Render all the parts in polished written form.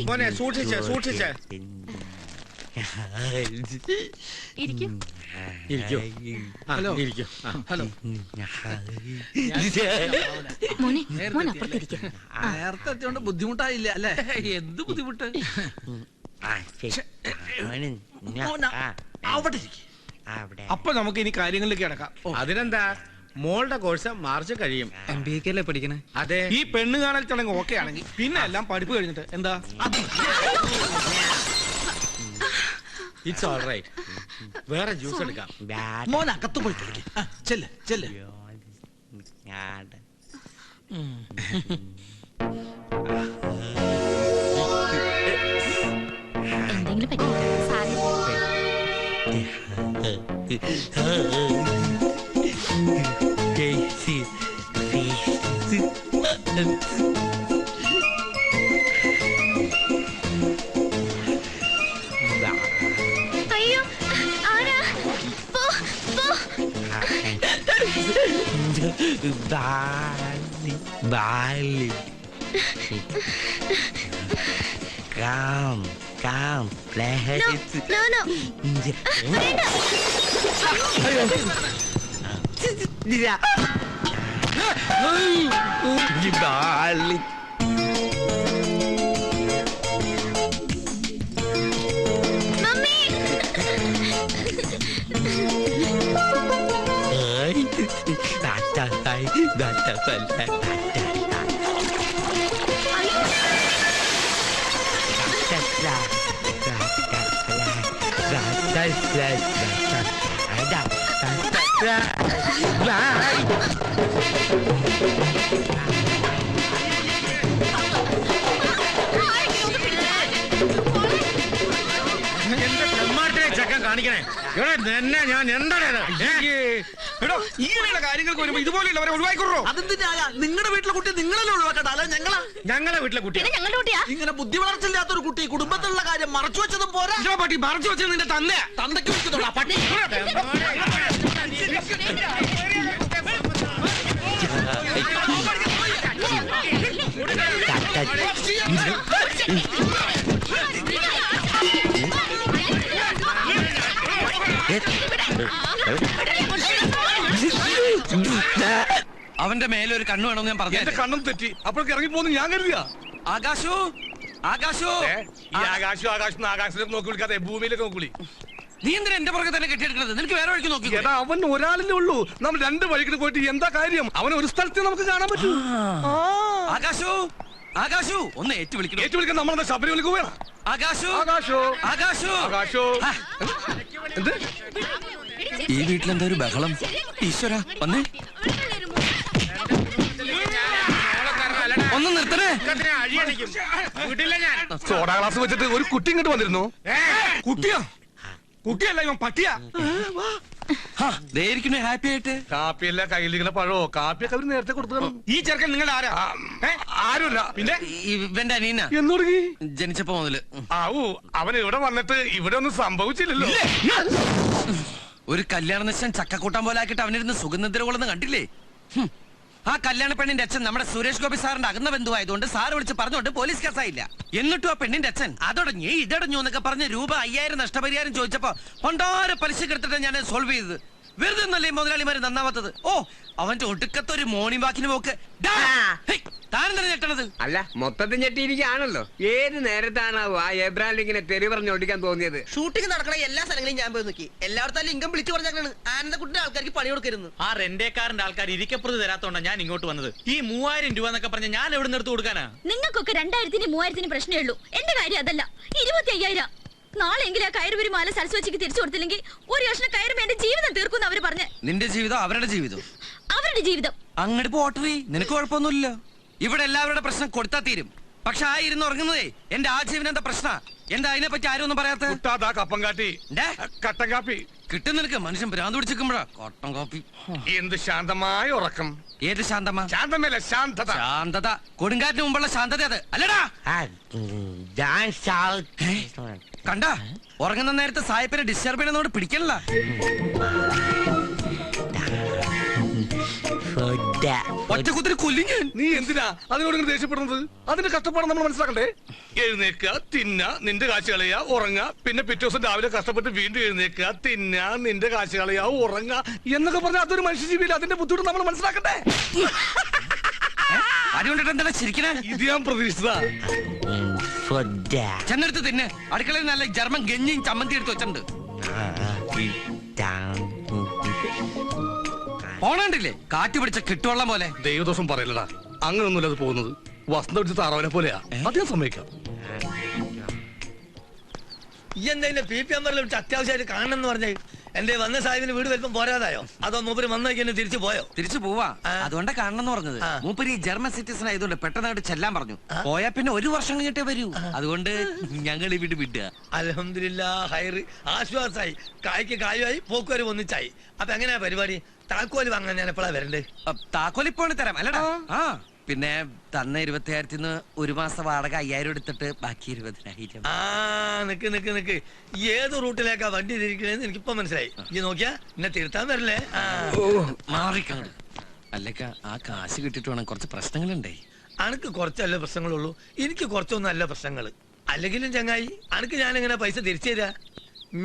മോനെ സൂക്ഷിച്ചേ സൂക്ഷിച്ചേ. Hello hello നേരത്തെ എത്തിയോണ്ട് ബുദ്ധിമുട്ടായില്ല അല്ലേ? എന്ത് ബുദ്ധിമുട്ട്? അപ്പൊ നമുക്ക് ഇനി കാര്യങ്ങളിലേക്ക് കിടക്കാം. അതിനെന്താ, മോളുടെ കോഴ്സ് മാർച്ച് കഴിയും. MBA അല്ലേ പഠിക്കണേ? അതെ. ഈ പെണ്ണ് കാണൽ ചടങ്ങ് ഓക്കെ ആണെങ്കിൽ പിന്നെ എല്ലാം പഠിപ്പ് കഴിഞ്ഞിട്ട് എന്താ. It's all right. വേറെ ജ്യൂസ് എടുക്കാം. മോൻ അകത്ത് പോയി ചെല്ല് ചെല്ല്. എന്തെങ്കിലും പറ്റി അയ്യോ ആരാ? Come, let's. No. Darling. Mummy. എന്റെ ബ്രഹ്മാട്ടിനെ ചക്കൻ കാണിക്കണേ. എന്നെ ഞാൻ എന്താണ് ഇങ്ങനെയുള്ള കാര്യങ്ങൾക്ക് വരുമ്പോ ഇതുപോലെയുള്ളവരെ ഒഴിവാക്കിക്കൊള്ളൂ. അതെന്തിനാ? നിങ്ങളുടെ വീട്ടിലെ കുട്ടി നിങ്ങളല്ലേ ഒഴിവാക്കട്ടെ? അല്ല ഞങ്ങളെ വീട്ടിലെ കുട്ടി ഇങ്ങനെ ബുദ്ധി വളർച്ചില്ലാത്തൊരു കുട്ടി കുടുംബത്തിലുള്ള കാര്യം മറച്ചു വെച്ചതും പോരാ. പട്ടി മറച്ചു വെച്ചത് നിന്റെ തന്നെ തന്തയ്ക്ക് വിളിക്കുന്നുള്ളൂ പട്ടി. അവന്റെ മേലെ ഒരു കണ്ണു വേണമെന്ന് ഞാൻ പറഞ്ഞു. എന്റെ കണ്ണും തെറ്റി. അപ്പോഴേക്ക് ഇറങ്ങി പോകുന്നു ഞാൻ കരുതിയാ. ആകാശു ആകാശു ആകാശത്തിലേക്ക് നോക്കി വിളിക്കാതെ ഭൂമിയിലേക്ക് നോക്കി. നീ എന്തിനാ എന്റെ പുറകെ തന്നെ കെട്ടിയെടുക്കുന്നത്? നിനക്ക് വേറെ വഴിക്ക് നോക്കി. എടാ അവൻ ഒരാളല്ലേ ഉള്ളൂ. നമ്മൾ രണ്ട് വഴിക്ക് പോയിട്ട് എന്താ കാര്യം? അവൻ ഒരു സ്ഥലത്ത് നമുക്ക് കാണാൻ പറ്റൂ. ആകാശു ആകാശു ഒന്ന് ഏറ്റുവിളിക്കാൻ നമ്മളെന്താ ശബരിമലക്ക് പോയാ? ആകാശു ആകാശോ ആകാശു ആകാശോ എന്ത് ഈ വീട്ടിലെന്താ ഒരു ബഹളം? ഈശ്വര വന്നേ, ഒന്ന് നിർത്തണേ. സോഡാ ഗ്ലാസ് വെച്ചിട്ട് ഒരു കുട്ടി ഇങ്ങോട്ട് വന്നിരുന്നു. കുട്ടിയാ? കുട്ടിയല്ല ഇവൻ പട്ടിയാ. ഹാപ്പി ആയിട്ട്. കാപ്പിയല്ല കയ്യിലിരിക്കുന്ന പഴോ കാപ്പിയൊക്കെ അവര് നേരത്തെ കൊടുത്തു. ഈ ചെറുക്കൻ നിങ്ങളുടെ ആരാ? ആരുമില്ല. പിന്നെ ഇവന്റെ അനിയന എന്ന് തുടങ്ങി ജനിച്ചപ്പോ മുതല്. ആവൂ അവൻ ഇവിടെ വന്നിട്ട് ഇവിടെ ഒന്നും സംഭവിച്ചില്ലല്ലോ. ഒരു കല്യാണ നിശ്ചയം ചക്കക്കൂട്ടം പോലെ ആക്കിയിട്ട് അവനിരുന്ന് സുഗന്ധദ്രവളെന്ന് കണ്ടില്ലേ? ആ കല്യാണ പെണ്ണിന്റെ അച്ഛൻ നമ്മുടെ സുരേഷ് ഗോപി സാറിന്റെ അകന്ന ബന്ധുവായതുകൊണ്ട് സാറ് വിളിച്ച് പറഞ്ഞുകൊണ്ട് പോലീസ് കേസായില്ല. എന്നിട്ടും ആ പെണ്ണിന്റെ അച്ഛൻ അതടഞ്ഞു ഇതടഞ്ഞു എന്നൊക്കെ പറഞ്ഞ് രൂപ 5000 നഷ്ടപരിഹാരം ചോദിച്ചപ്പോ പണ്ടാര പലിശ എടുത്തിട്ട് ഞാൻ സോൾവ് ചെയ്തത്. വെറുതെ ഒന്നല്ലേ മുതലാളിമാര് നന്നാവാത്തത്. ഓ അവന്റെ ഒടുക്കത്തൊരു മോർണിംഗ് വാക്കിന് പോക്ക്. താനെന്താ ഞെട്ടണത്? അല്ല മൊത്തത്തിൽ ഞെട്ടിയിരിക്കുകയാണല്ലോ. ഏത് നേരത്താണാവോ ആ എബ്രാഹിം ഇങ്ങനെ തെറി പറഞ്ഞ് ഓടിക്കാൻ തോന്നിയത്? ഷൂട്ടിംഗ് നടക്കണ എല്ലാ സ്ഥലങ്ങളിലും ഞാൻ പോയി നോക്കി. എല്ലായിടത്തും ലിംഗം വിളിച്ചു പറഞ്ഞാണ് ആനന്ദക്കുട്ടിന്റെ ആൾക്കാർക്ക് പണി കൊടുക്കരുത്. ആ റെന്റേക്കാരന്റെ ആൾക്കാർ ഇരിക്കപ്പുറത്ത് തരാത്തോണ്ടാ ഞാൻ ഇങ്ങോട്ട് വന്നത്. ഈ 3000 രൂപ എന്നൊക്കെ പറഞ്ഞ ഞാൻ എവിടെ നിന്ന് എടുത്ത് കൊടുക്കാനാ? നിങ്ങൾക്കൊക്കെ 2000-നും 3000-നും പ്രശ്നമേ ഉള്ളൂ. എന്റെ കാര്യം അതല്ല. 25,000 നാളെങ്കിലും ആ കയറുപരി മാല സരസ്വതിക്ക് തിരിച്ചു കൊടുത്തില്ലെങ്കിൽ ഒരു കഷ്ണം കയറുമ്പോ എന്റെ ജീവിതം തീർക്കും അവര് പറഞ്ഞ്. നിന്റെ ജീവിതം അവരുടെ ജീവിതം. അവരുടെ ജീവിതം അങ്ങോട്ട് പോട്ടറി, നിനക്ക് കുഴപ്പമൊന്നുമില്ല. ഇവിടെ എല്ലാവരുടെ പ്രശ്നം കൊടുത്താ തീരും. പക്ഷെ ആ ഇരുന്ന് ഉറങ്ങുന്നതേ എന്റെ ആജീവനം എന്താ പ്രശ്ന? എന്താ അതിനെ പറ്റി ആരും ഒന്നും പറയാത്ത? കപ്പം കാട്ടി കട്ടൻ കാപ്പി കിട്ടും നിനക്ക്. മനുഷ്യൻ ഭ്രാന്ത് പിടിച്ചിരിക്കുമ്പോഴാ കട്ടൻ കാപ്പി. എന്ത് ശാന്തമായ ഉറക്കം. ഏത് ശാന്തമാ? ശാന്തമല്ല ശാന്തത. ശാന്തത കൊടുങ്കാറ്റിന് മുമ്പുള്ള ശാന്തത അത് അല്ലടാ. കണ്ട ഉറങ്ങുന്ന നേരത്തെ സായിപ്പിനെ ഡിസ്റ്റർബ് ചെയ്യണമെന്നോട് പിടിക്കണല്ല. ഒറ്റക്കുത്തിരി കൊല്ലി ഞാൻ. നീ എന്തിനാ അതിനോട് ഇങ്ങനെ ദേഷ്യപ്പെടുന്നത്? അതിന്റെ കഷ്ടപ്പാട് നമ്മൾ മനസ്സിലാക്കണ്ടേ? എഴുന്നേക്കുക, തിന്ന, നിന്റെ കാശ് കളയുക, ഉറങ്ങുക, പിന്നെ പിറ്റേ ദിവസം രാവിലെ കഷ്ടപ്പെട്ട് വീണ്ടും എഴുന്നേക്കുക, തിന്ന, നിന്റെ കാശ് കളയുക, ഉറങ്ങുക എന്നൊക്കെ പറഞ്ഞാൽ അതൊരു മനുഷ്യജീവിയിൽ അതിന്റെ ബുദ്ധിമുട്ട് നമ്മൾ മനസ്സിലാക്കണ്ടേ? അതുകൊണ്ടിട്ട് എന്താ ശരിക്കണേ? ഇത് ഞാൻ പ്രതീക്ഷിച്ചതാ. ചെന്നെടുത്ത് തിന്നെ. അടുക്കളയിൽ നല്ല ജർമ്മൻ ഗഞ്ഞിയും ചമ്മന്തി എടുത്ത് വെച്ചിട്ടുണ്ട്. പോണണ്ടില്ലേ കാറ്റ് പിടിച്ച കിട്ടുവെള്ളം പോലെ. ദൈവദോഷം പറയലടാ, അങ്ങനൊന്നുമില്ല അത് പോകുന്നത്. വസന്ത പിടിച്ച താറാവിനെ പോലെയാ. അത് ഞാൻ സമ്മതിക്കാം. ഈ എന്താ PP നമ്പറിൽ വിളിച്ച് അത്യാവശ്യമായിട്ട് കാണണം എന്ന് പറഞ്ഞേ? എന്റെ വന്ന സാഹിബിന് വീട് വലിപ്പം പോരാതായോ? അതോ മൂപ്പര് വന്നേക്ക് എന്നെ തിരിച്ചു പോയോ? തിരിച്ചു പോവാ. അതുകൊണ്ടാ കാണണമെന്ന് പറഞ്ഞത്. മൂപ്പര് ഈ ജർമ്മൻ സിറ്റിസൺ ആയതുകൊണ്ട് പെട്ടെന്ന് അങ്ങോട്ട് ചെല്ലാൻ പറഞ്ഞു. പോയാ പിന്നെ 1 വർഷം കഴിഞ്ഞിട്ടേ വരൂ. അതുകൊണ്ട് ഞങ്ങൾ ഈ വീട് വിടുക. അൽഹംദുലില്ലാ, ഹൈറ്, ആശ്വാസായി. കായ്ക്ക് കായുമായി, പോക്കുവരെ ഒന്നിച്ചായി. അപ്പൊ എങ്ങനെയാ പരിപാടി? താക്കോല് വാങ്ങാൻ ഞാൻ എപ്പോഴാ വരണ്ടേ? താക്കോലിപ്പോണ് തരാം അല്ലടാ. ആ പിന്നെ തന്ന 20,000 1 മാസം വാടക 5,000 എടുത്തിട്ട് ബാക്കി 20,000. നിക്ക് ഏത് റൂട്ടിലേക്കാ വണ്ടി തിരിക്കണേന്ന് എനിക്കിപ്പോ മനസ്സിലായി. ഈ നോക്കിയാ എന്നെ തിരുത്താൻ വരില്ലേ? മാറിക്കാണ്. അല്ലക്ക ആ കാശ് കിട്ടിട്ട് വേണം, കുറച്ച് പ്രശ്നങ്ങളുണ്ടേ. അനക്ക് കുറച്ചല്ല പ്രശ്നങ്ങളുള്ളൂ, എനിക്ക് കുറച്ചൊന്നും അല്ല പ്രശ്നങ്ങള്. അല്ലെങ്കിലും ചങ്ങായി, അനക്ക് ഞാൻ എങ്ങനെ പൈസ തിരിച്ചു തരാ?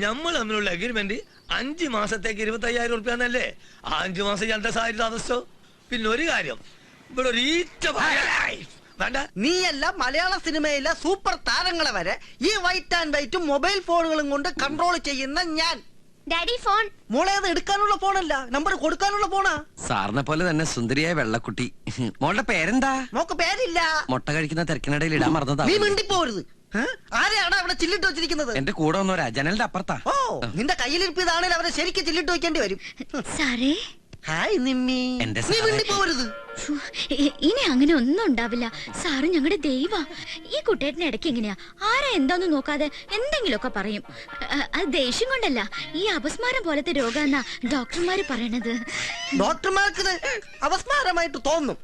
നമ്മൾ തമ്മിലുള്ള അഗ്രിമെന്റ് 5 മാസത്തേക്ക് 25,000 റുപ്യ എന്നല്ലേ? 5 മാസം ഞാൻ സാഹചര്യം താമസിച്ചോ? പിന്നെ ഒരു കാര്യം, ഇവിടെ ഒരു വേണ്ട. നീയല്ല മലയാള സിനിമയിലെ സൂപ്പർ താരങ്ങളെ വരെ ഈ വൈറ്റ് ആൻഡ് വൈറ്റും മൊബൈൽ ഫോണുകളും കൊണ്ട് കൺട്രോൾ ചെയ്യുന്ന ഞാൻ. Daddy phone. മോളെ അത് എടുക്കാനുള്ള ഫോണല്ല, നമ്പർ കൊടുക്കാനുള്ള ഫോണാ. സാറിനെ പോലെ തന്നെ സുന്ദരിയായ വെള്ളക്കുട്ടി. മോളുടെ പേരെന്താ? മോക്ക് പേരില്ല. മുട്ട കഴിക്കുന്ന തിരക്കിനിടയിൽ ഇടാൻ മറന്നതാ. നീ മിണ്ടിപ്പോരുത്. ആരെയാണ് അവിടെ ചില്ലിട്ട് വെച്ചിരിക്കുന്നത്? എന്റെ കൂടെ വന്നവരാ, ജനലിന്റെ അപ്പുറത്താ. ഓ, നിന്റെ കയ്യിലിരിപ്പ് ഇതാണെങ്കിൽ അവരെ ശരിക്കും ചില്ലിട്ട് വെക്കേണ്ടി വരും. സാറേ. ഹായ് നിമ്മി. നീ മിണ്ടിപ്പോരുത്. ഇനി അങ്ങനെ ഒന്നും ഉണ്ടാവില്ല. സാറ് ഞങ്ങളുടെ ദൈവ. ഈ കുട്ടേട്ടന് ഇടയ്ക്ക് എങ്ങനെയാ ആരാ എന്താന്ന് നോക്കാതെ എന്തെങ്കിലുമൊക്കെ പറയും. അത് ദേഷ്യം കൊണ്ടല്ല, ഈ അപസ്മാരം പോലത്തെ രോഗമെന്നാ ഡോക്ടർമാര് പറയണത്. ഡോക്ടർമാർക്ക് അപസ്മാരമായിട്ട് തോന്നും,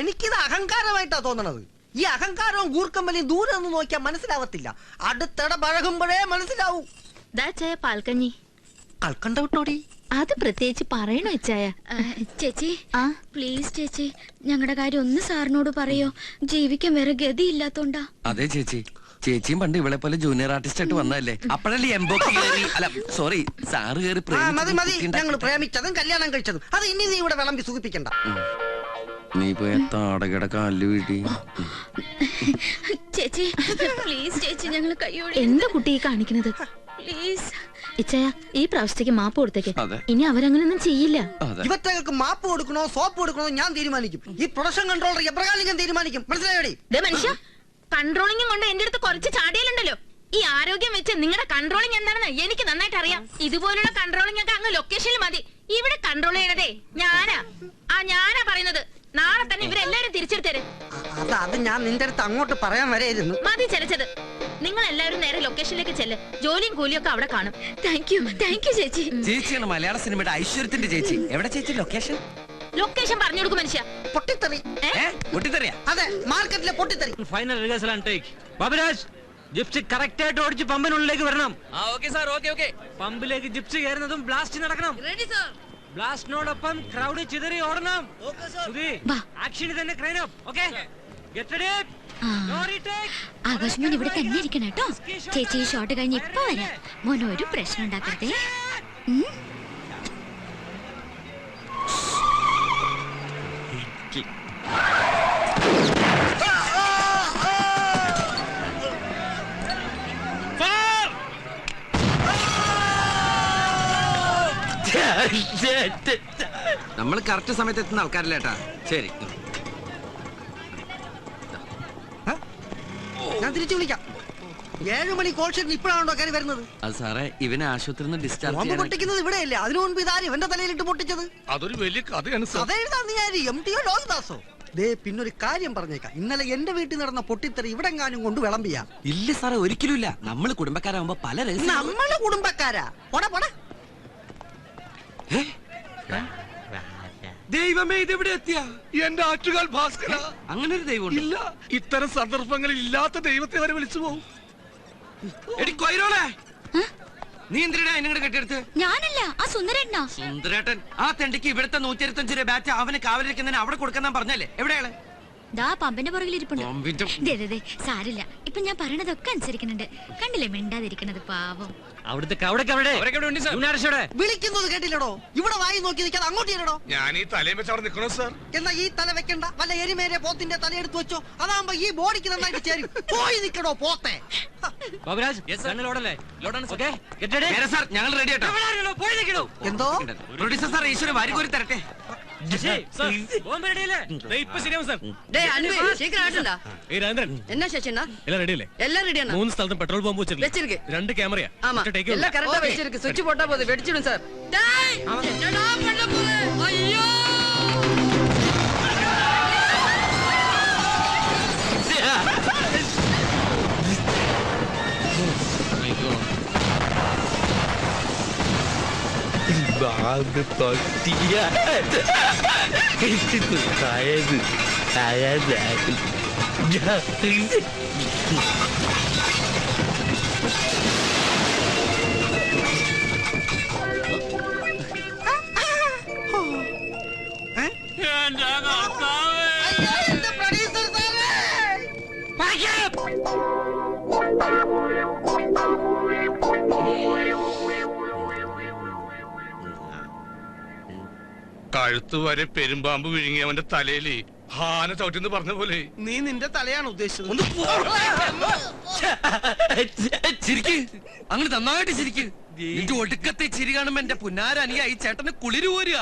എനിക്കിത് അഹങ്കാരമായിട്ടാ തോന്നണത്. ഈ അഹങ്കാരവും ഗൂർക്കമ്പലിയും ദൂരെ നിന്ന് നോക്കിയാൽ മനസ്സിലാവത്തില്ല, അടുത്തിട പഴകുമ്പോഴേ മനസ്സിലാവൂ. പാൽക്കഞ്ഞി കൽക്കണ്ട വിട്ടോടി. അത് പ്രത്യേകിച്ച് പറയണോ ചായ? ചേച്ചി, പ്ലീസ് ചേച്ചി, ഞങ്ങളുടെ കാര്യം ഒന്ന് സാറിനോട് പറയോ? ജീവിക്കാൻ വേറെ ഗതി ഇല്ലാത്തോണ്ടാ. അതെ ചേച്ചി, ചേച്ചിയും പണ്ട് ഇവളെ പോലെ ജൂനിയർ ആർട്ടിസ്റ്റ് ആയിട്ട് വന്നതല്ലേ? അപ്പോഴല്ലേ എംബോക്ക് കയറി, അല്ല സോറി സാറ് കയറി. മതി, ഞങ്ങൾ പ്രേമിച്ചതും കല്യാണം കഴിച്ചതും അത് ഇനി നീ ഇവിടെ വിളമ്പി സുഖിപ്പിക്കണ്ട. നീ പോയ താടകട കാല് വീട്ടി. ചേച്ചി പ്ലീസ് ചേച്ചി, ഞങ്ങൾ കയ്യോടെ. എന്താ കുട്ടി കാണിക്കുന്നത്? പ്ലീസ് ഇച്ചയ, ഈ പ്രാവശ്യത്തേക്ക് മാപ്പ് കൊടുത്തേക്ക്. അതെ. ഇനി അവരങ്ങനൊന്നും ചെയ്യില്ല. ഇവറ്റകൾക്ക് മാപ്പ് കൊടുക്കണോ സോപ്പ് കൊടുക്കണോ ഞാൻ തീരുമാനിക്കും. ഈ പ്രൊഡക്ഷൻ കൺട്രോളർ എബ്രഹാം തീരുമാനിക്കും. മനസ്സിലായോടി? മനുഷ്യ, കൺട്രോളിംഗ് കൊണ്ട് എന്റെ അടുത്ത് കുറച്ച് ചാടിയാലുണ്ടല്ലോ. ഈ ആരോഗ്യം വെച്ച് നിങ്ങളുടെ കൺട്രോളിംഗ് എന്താണെന്ന് എനിക്ക് നന്നായിട്ട് അറിയാം. ഇതുപോലുള്ള കൺട്രോളിംഗ് ഒക്കെ അങ്ങ് ലൊക്കേഷനിൽ മതി. ഇവിടെ കൺട്രോൾ ചെയ്യണതേ ഞാനാ പറയുന്നത്. നാളെ തന്നെ ഇവരെല്ലാരും തിരിച്ചെടുത്തരും. അത് ഞാൻ നിന്റെ അടുത്ത് അങ്ങോട്ട് പറയാൻ വരെയായിരുന്നു. മതി ചെലച്ചത്. നിങ്ങൾ എല്ലാവരും നേരെ ലൊക്കേഷനിലേക്ക് ചെല്ല്. ജോലിയും കൂലിയും ഒക്കെ അവിടെ കാണും. താങ്ക് യു ചേച്ചി. ചേച്ചിയാണ് മലയാള സിനിമയുടെ ഐശ്വര്യത്തിന്റെ ചേച്ചി. എവിടെ ചേച്ചി ലൊക്കേഷൻ? ലൊക്കേഷൻ പറഞ്ഞു കൊടുക്കും മനുഷ്യ. പൊട്ടിത്തെറി. പൊട്ടിത്തെറിയാ? അതെ, മാർക്കറ്റിലെ പൊട്ടിത്തെറി. Final rehearsal and take. Baburaj, gypsy correct ആയിട്ട് ഓടിച്ച് പമ്പിനുള്ളിലേക്ക് വരണം. പമ്പിലേക്ക് ജിപ്സി കയറുന്നതും ബ്ലാസ്റ്റ് നടക്കണം. ബ്ലാസ്റ്റിനോടൊപ്പം ക്രൗഡ് ചിതറി ഓടണം. ആക്ഷന് തന്നെ crane up. Okay, get ready. Akash മോൻ ഇവിടെ തന്നെ ഇരിക്കണം കേട്ടോ. ചേച്ചി ഈ ഷോട്ട് കഴിഞ്ഞ് ഇപ്പൊ വരാം. മോൻ ഒരു പ്രശ്നം ഉണ്ടാക്കരുതേ. നമ്മൾ കറക്റ്റ് സമയത്ത് എത്തുന്ന ആൾക്കാരല്ലേ ഏട്ടാ? ശരി, ഞാൻ തിരിച്ചു വിളിക്കാം. 7 മണി കോൾ ഷീറ്റിന് ഇപ്പോഴാണോ കയറി വരുന്നത്? അത് സാറേ, ഇവനെ ആശുപത്രിയിൽ നിന്ന് ഡിസ്ചാർജ് പൊട്ടിക്കുന്നത് ഇവിടെയല്ലേ? അതിനു മുൻപ് ഇതാരും എന്റെ തലയിലിട്ട് പൊട്ടിച്ചത്. അതൊരു വലിയ കഥയാണ്. അതെഴുതാ നീ ആര്? MTO ലോഹിദാസോ? ദേ, പിന്നൊരു കാര്യം പറഞ്ഞേക്കാം. ഇന്നലെ എന്റെ വീട്ടിൽ നടന്ന പൊട്ടിത്തെറി ഇവിടെ എങ്ങാനും കൊണ്ട് വിളമ്പിയാ? ഇല്ല സാറേ, ഒരിക്കലും ഇല്ല. നമ്മള് കുടുംബക്കാരാകുമ്പോ പല നമ്മള് കുടുംബക്കാരാ. ദൈവമേ, ഇതെവിടെ എത്തിയ എന്റെ ആറ്റുകാൽ ഭാസ്കര. അങ്ങനെ ഒരു ദൈവം ഇല്ല, ഇത്തരം സന്ദർഭങ്ങളിൽ ഇല്ലാത്ത ദൈവത്തെ വരെ വിളിച്ചു പോകും. നീ എന്തിനാ എന്നെ കെട്ടിയെടുത്ത്? ഞാനല്ല, ആ സുന്ദരേട്ടനാ. സുന്ദരേട്ടൻ ആ തെണ്ടിക്ക് ഇവിടുത്തെ 125 രൂപ ബാറ്റ് അവന് കാവലിരിക്കുന്നതിന് അവിടെ കൊടുക്കാൻ പറഞ്ഞല്ലേ? എവിടെയാണ്? ദാ പമ്പിന്റെ പുറകിൽ ഇരിപ്പുണ്ട്. ദേ, സാരില്ല. ഇപ്പൊ ഞാൻ പറയണതൊക്കെ അനുസരിക്കുന്നുണ്ട്. കണ്ടില്ലേ മിണ്ടാതിരിക്കണത്, പാവം. വിളിക്കുന്നത് കേട്ടില്ലടോ? ഇവിടെ വായി നോക്കി നിൽക്കാതെ അങ്ങോട്ട് ചെല്ലടോ. ഞാൻ ഈ തലയും വെച്ച് അവിടെ നിൽക്കണോ സാർ? എന്നാ ഈ തല വെക്കണ്ട, വല്ല എരിമേരെ പോത്തിന്റെ തലയെടുത്ത് വെച്ചോ. അതാകുമ്പോ ഈ ബോഡിക്ക് നന്നായിട്ട് ചേരും. പോയി നിൽക്കണോ പോത്തെ. ഞങ്ങൾ റെഡി ആട്ടോ. എന്തോ പ്രൊഡ്യൂസർ സാർ ഈശ്വരൻ വാരിക്കോരി തരട്ടെ. என்ன சேச்சனா எல்லாம் ரெடி இல்ல? எல்லாம் ரெடியா? 3 സ്ഥലത്തും പെട്രോൾ പമ്പ് வெச்சிருக்கு. 2 கேமரா. ஆமா எல்லாம் கரெக்ட்டா வெச்சிருக்கு. சுவிட்ச் போட்டா போதும், வெடிச்சிடும் சார். டேய் என்னடா பண்ண போற? ஐயோ! ബാഗ് തൊട്ടിയ കായത് കഴുത്ത് വരെ പെരുമ്പാമ്പ് വിഴുങ്ങി അവന്റെ തലയില് ഹാന ചവിട്ടിന്ന് പറഞ്ഞ പോലെ. നീ നിന്റെ തലയാണ് ഉദ്ദേശിച്ചത്. ചിരിക്ക്, അങ്ങനെ നന്നായിട്ട് ചിരിക്ക്. നിന്റെ ഒടുക്കത്തെ ചിരി കാണുമ്പോ എന്റെ പുന്നാരനിയ ഈ ചേട്ടന് കുളിര് പോരുക.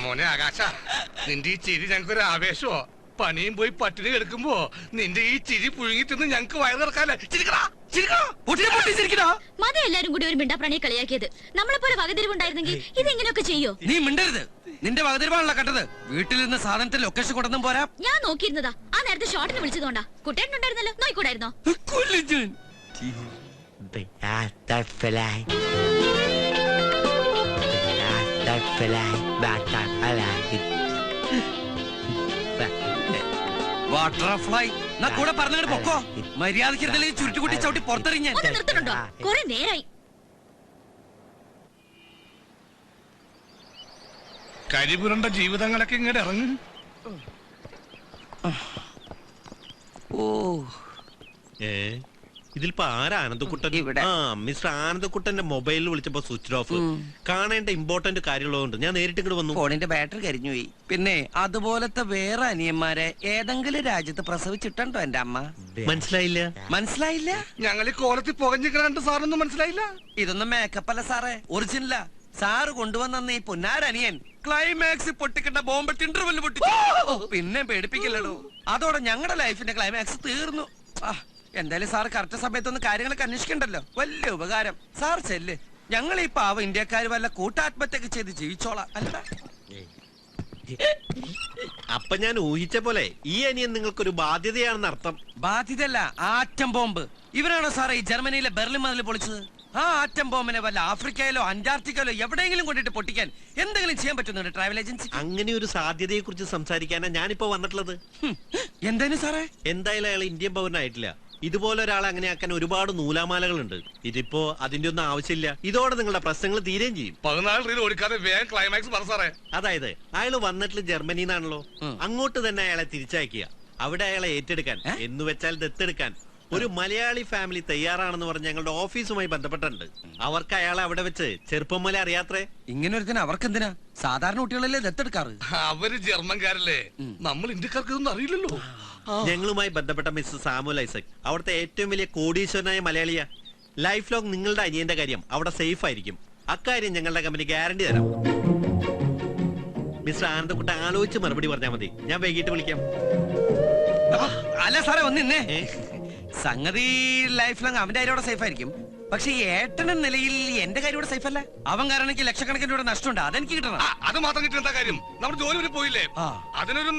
മോനെ ആകാശ, നിന്റെ ഈ ചിരി ഞങ്ങൾക്കൊരു ആവേശമോ? പണിയും പോയി പട്ടിണി കിടക്കുമ്പോ നിന്റെ ഈ ചിരി പുഴുങ്ങി തിന്ന് ഞങ്ങക്ക് വയറ് കിടക്കാല്ലേ? മത എല്ലാരും കൂടി ഒരു മിണ്ടാപ്രാണിയെ കളിയാക്കിയത്. നമ്മളെപ്പോലെ വകതിരിവുണ്ടായിരുന്നെങ്കിൽ ഇതെങ്ങനെയൊക്കെ ചെയ്യോ? നീ മിണ്ടരുത്. നിന്റെ വകതിരിവാണല്ലോ കണ്ടത്. വീട്ടിൽ നിന്ന് സാധനത്തിൽ ലൊക്കേഷൻ കൊണ്ടൊന്നും പോരാ. ഞാൻ നോക്കിയിരുന്നതാ. ആ നേരത്തെ ഷോട്ടിന് വിളിച്ചതുകൊണ്ടാ. കുട്ടേട്ടനുണ്ടായിരുന്നല്ലോ, നോയിക്കൂടായിരുന്നോ? ബട്ടർഫ്ലൈ എന്നാ കൂടെ പറഞ്ഞിട്ട് പൊക്കോ. മര്യാദയ്ക്ക് ചുരുട്ടിക്കുട്ടി ചവിട്ടി പുറത്തെറിഞ്ഞ ഒന്ന് നിർത്തണുണ്ടോ? കുറെ നേരായി. കരിപുരണ്ട ജീവിതങ്ങളൊക്കെ ഇങ്ങോട്ട് ഇറങ്ങും. ഇതിലിപ്പോ ആരാ ആനന്ദക്കുട്ടൻ? ആ മിസ്റ്റർ ആനന്ദക്കുട്ടന്റെ മൊബൈലിൽ വിളിച്ചപ്പോ സ്വിച്ച് ഓഫ്. കാണേണ്ട ഇമ്പോർട്ടന്റ് കാര്യങ്ങളുണ്ട്. ഞാൻ നേരിട്ട് ഇങ്ങോട്ട് വന്നു. ഫോണിന്റെ ബാറ്ററി കരിഞ്ഞു പോയി. പിന്നെ അതുപോലത്തെ വേറെ അനിയന്മാരെ ഏതെങ്കിലും രാജ്യത്ത് പ്രസവിച്ചിട്ടുണ്ടോ എന്റെ അമ്മ? മനസ്സിലായില്ല. മനസ്സിലായില്ല? ഞങ്ങൾ ഈ കോലത്തിൽ പുകഞ്ഞിട്ട് സാറൊന്നും മനസ്സിലായില്ല. ഇതൊന്നും മേക്കപ്പ് അല്ല സാറേ, ഒറിജിനലാ. സാറ് കൊണ്ടുവന്ന ഈ പൊന്നാരനിയൻ ക്ലൈമാക്സ് പൊട്ടിക്കേണ്ട ബോംബ് ഇന്റർവെല് പൊട്ടിച്ചു. പിന്നെ പേടിപ്പിക്കില്ലടോ. അതോടെ ഞങ്ങളുടെ ലൈഫിന്റെ ക്ലൈമാക്സ് തീർന്നു. എന്തായാലും സാർ കറക്റ്റ് സമയത്തൊന്ന് കാര്യങ്ങളൊക്കെ അന്വേഷിക്കണ്ടല്ലോ. വലിയ ഉപകാരം. സാർ ചെല്ല്. ഞങ്ങൾ ഈ പാവം ഇന്ത്യക്കാര് വല്ല കൂട്ടാത്മഹത്യൊക്കെ ചെയ്ത് ജീവിച്ചോളാം. അല്ല അപ്പൊ ഞാൻ ഊഹിച്ച പോലെ ഈ അനിയൻ നിങ്ങൾക്കൊരു ബാധ്യതയാണെന്ന് അർത്ഥം. ബാധ്യതയല്ല, ആറ്റം ബോംബ്. ഇവരാണോ സാറേ ഈ ജർമ്മനിയിലെ ബെർലിൻ മതിൽ പൊളിച്ചത്? ആ ആറ്റം ബോംബിനെ വല്ല ആഫ്രിക്കയിലോ അന്റാർട്ടിക്കയിലോ എവിടെയെങ്കിലും കൊണ്ടിട്ട് പൊട്ടിക്കാൻ എന്തെങ്കിലും ചെയ്യാൻ പറ്റുന്നുണ്ട് ട്രാവൽ ഏജൻസി? അങ്ങനെ ഒരു സാധ്യതയെ കുറിച്ച് സംസാരിക്കാനാ ഞാനിപ്പോ വന്നിട്ടുള്ളത്. എന്തായാലും സാറേ, എന്തായാലും അയാൾ ഇന്ത്യൻ പൗരനായിട്ടില്ല. ഇതുപോലെ ഒരാളെ അങ്ങനെ ആക്കാൻ ഒരുപാട് നൂലാമാലകളുണ്ട്. ഇതിപ്പോ അതിന്റെ ഒന്നും ആവശ്യമില്ല. ഇതോടെ നിങ്ങളുടെ പ്രശ്നങ്ങൾ തീരുകയും ചെയ്യും. 14 റീൽ ഓടിക്കാതെ വേഗം ക്ലൈമാക്സ് പറ സാറേ. അതായത് അയാൾ വന്നിട്ട് ജർമ്മനിന്നാണല്ലോ, അങ്ങോട്ട് തന്നെ അയാളെ തിരിച്ചയക്കുക. അവിടെ അയാളെ ഏറ്റെടുക്കാൻ, എന്ന് വെച്ചാൽ ദത്തെടുക്കാൻ ഒരു മലയാളി ഫാമിലി തയ്യാറാണെന്ന് പറഞ്ഞ് ഞങ്ങളുടെ ഓഫീസുമായി ബന്ധപ്പെട്ടിട്ടുണ്ട്. അവർക്ക് അയാളെ അവിടെ വെച്ച് ചെറുപ്പം മുതലേ അറിയാത്രേ. ഇങ്ങനെ ഒരുത്തിന് അവർക്ക് എന്തിനാ? സാധാരണ കുട്ടികളല്ലേ ദത്തെടുക്കാറ്? അവര് ജർമ്മൻകാരല്ലേ, നമ്മൾ ഇന്ത്യക്കാർക്ക് ഇതൊന്നും അറിയില്ലല്ലോ. ഞങ്ങളുമായി ബന്ധപ്പെട്ട മിസ്റ്റർ സാമുൽ ഐസക് അവിടുത്തെ ഏറ്റവും വലിയ കോടീശ്വരനായ മലയാളിയാ. ലൈഫ് ലോങ് നിങ്ങളുടെ അനിയന്റെ കാര്യം അവിടെ സേഫ് ആയിരിക്കും. അക്കാര്യം ഞങ്ങളുടെ കമ്പനി ഗ്യാരണ്ടി തരാം. മിസ്റ്റർ ആനന്ദക്കുട്ട ആലോചിച്ച് മറുപടി പറഞ്ഞാൽ മതി. ഞാൻ വൈകിട്ട് വിളിക്കാം. അല്ല സാറേ, ഒന്നിന്നേ. സംഗതി ലൈഫ് ലോങ് അവന്റെ കാര്യം സേഫ് ആയിരിക്കും. പക്ഷെ ഈ ഏട്ടൻ എന്ന നിലയിൽ എന്റെ കാര്യം ഇവിടെ സേഫ് അല്ല. അവൻ കാരണം എനിക്ക് ലക്ഷക്കണക്കിന് രൂപ നഷ്ടമുണ്ട്. അതെനിക്ക് കിട്ടണം. അത് മാത്രം കിട്ടിയ എന്താ കാര്യം? നമ്മുടെ ജോലി വരെ പോയില്ലേ? അതിനൊരു